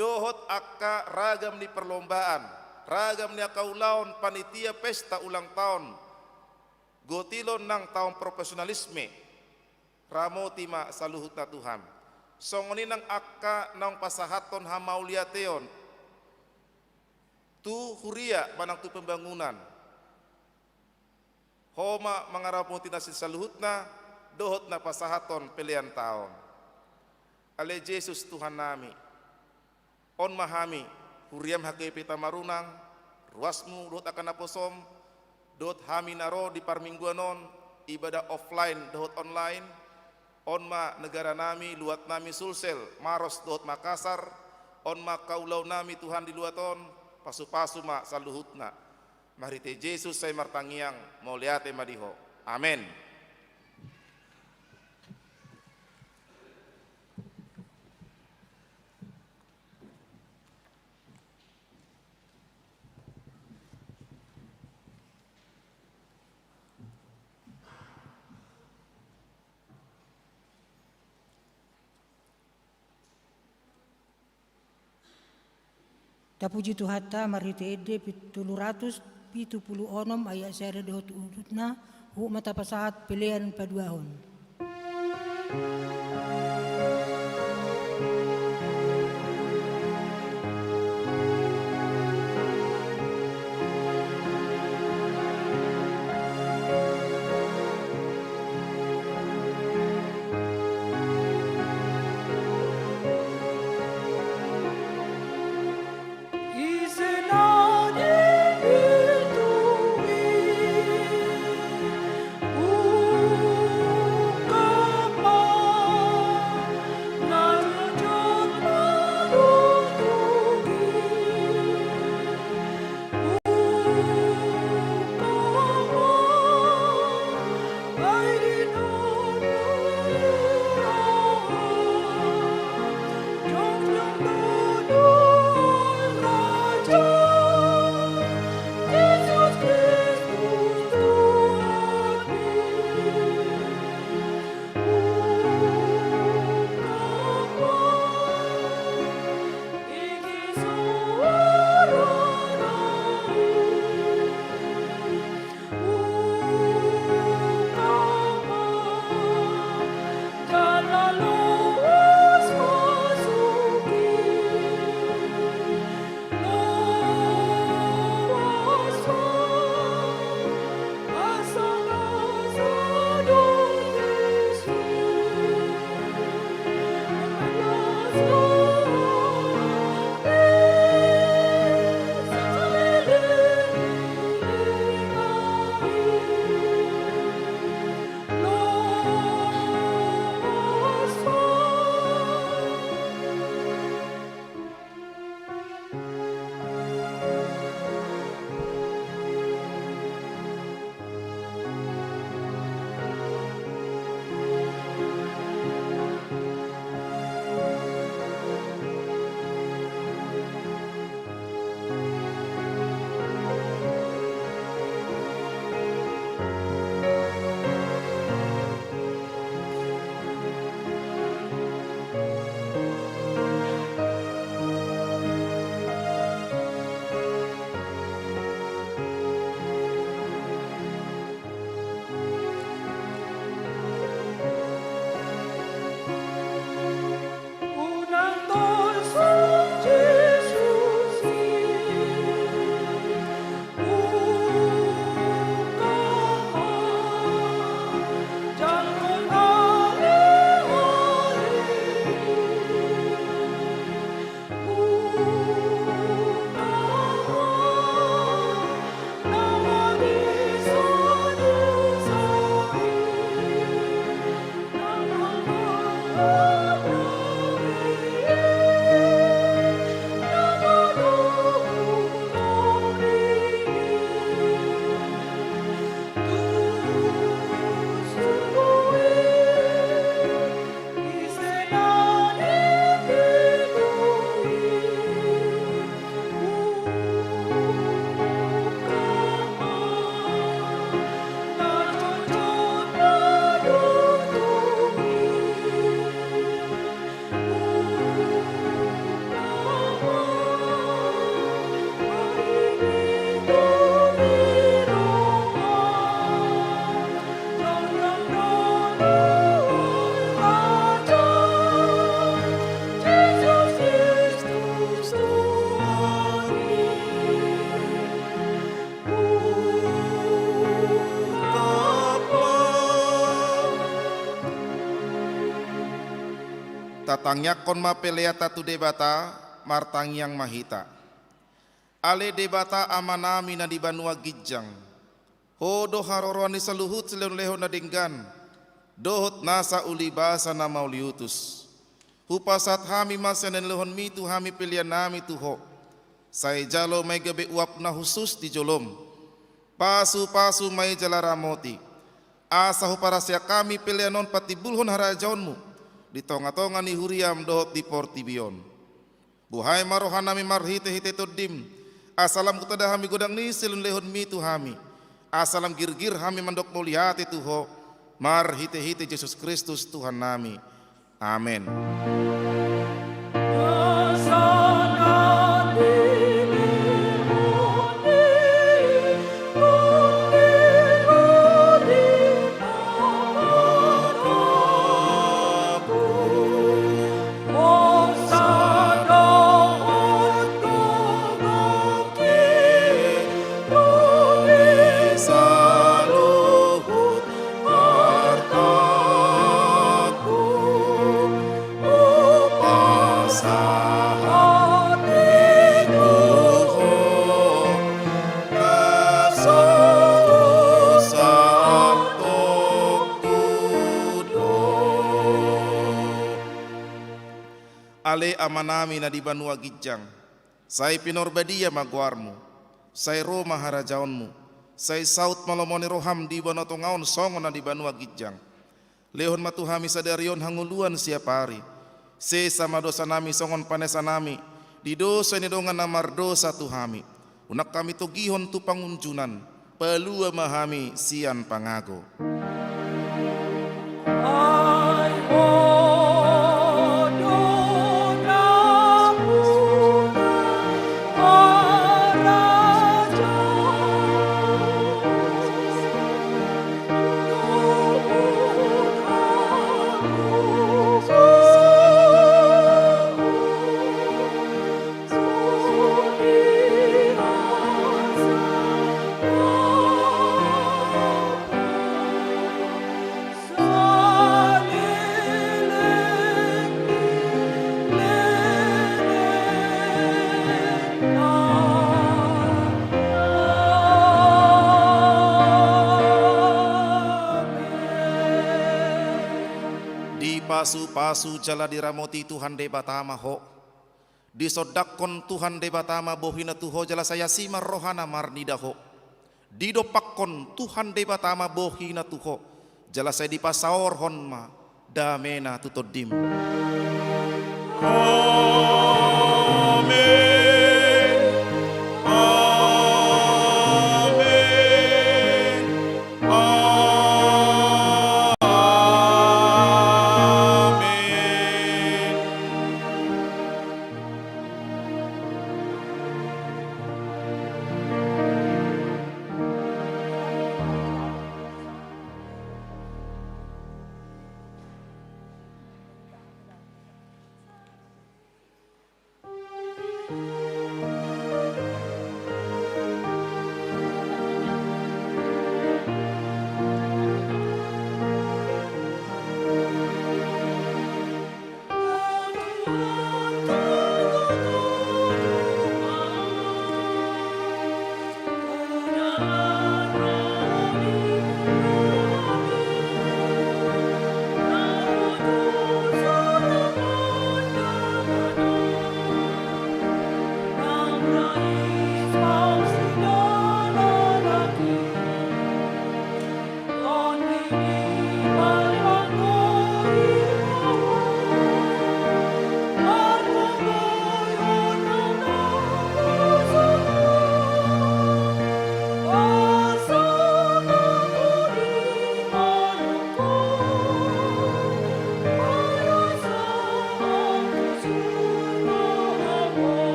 Dohot aka ragam di perlombaan. Ragam ni kaulaon panitia pesta ulang tahun gotilon nang tahun profesionalisme ramoti ma saluhut na Tuhan songoni nang akka nang pasahaton hamauliateon tu huria manang tu pembangunan homa mangaraputi nasin saluhut na dohot na pasahaton pilihan tahun ale Jesus Tuhan nami on mahami huriam HKP Tamarunang ruasmu dohot akan aposom, dohot haminaro di parmingguanon, ibadah offline dohot online, onma negara nami, luat nami Sulsel, Maros dohot Makassar, onma kaulau nami Tuhan di luaton, pasu-pasu ma saluhutna. Marite Yesus saya martangiang, mau liate madiho. Amin. Tapuji Tuhata marite ede 770 onom ayat sere dohot udutna hu mata pasahat pilihan paduahon. Tatangnya konma pelea tatu debata martang yang mahita. ale debata amanami na di banua gijang, hodo haroroni saluhut leho na dinggan, dohot nasa ulibasa na mauliutus. Hupasat hami masanen lehon mitu hami pilihan nami tuho, say jalo may gabi uap na husus di jolom, pasu-pasu may jalaramoti, asa para siya kami pilihanon pati bulhon harajaonmu, di tonga-tonga ni huriam dohot di portibion. Buhay marohan nami marhite-hite todim, asalam kutada hami godang ni silun lehon mitu hami, asalam girgir hami mandok muliati tuho, marhite-hite Yesus Kristus Tuhan nami. Amin. Ale amanami na di banua gijang, say pinorbadia magwarmu, say Roma harajaonmu, say saut malomoni roham di banotongaon songon na di banua gijang. Lehon matuhami sadarion hanguluan siapari, se sama dosa nami songon panesa nami, di dosa ni dongan namar dosa tuhami, unak kami tugihon tu pangunjunan, pelua mahami sian pangago. Pasu-pasu jala diramoti Tuhan debatama ho, disodakon Tuhan debatama bohina tuho jala saya simar rohana marnida ho, didopakon Tuhan debatama bohina tuho jala saya dipasaor honma damena tutodim. Amen.